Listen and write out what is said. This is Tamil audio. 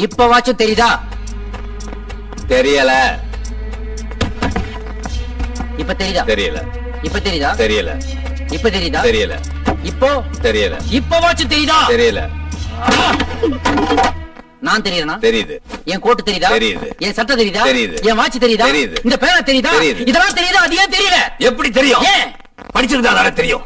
இப்பவாச்சும் தெரியுதா? தெரியல. இப்ப தெரியுதா? தெரியல. இப்ப தெரியுதா? தெரியல. இப்ப தெரியுதா? தெரியல. இப்போ தெரியல. இப்பவாச்சும் தெரியுதா? தெரியல. நான் தெரியறேனா? தெரியுது. என் கோட்டு தெரியுதா? தெரியுது. என் சட்டை தெரியுதா? தெரியுது. என் வாட்ச் தெரியுதா? தெரியுது. இந்த பேனா தெரியுதா? தெரியுது. இதெல்லாம் தெரியுதா? அது ஏன் தெரியல? எப்படி தெரியும்? ஏன்? படிச்சிருந்தா தானே தெரியும்.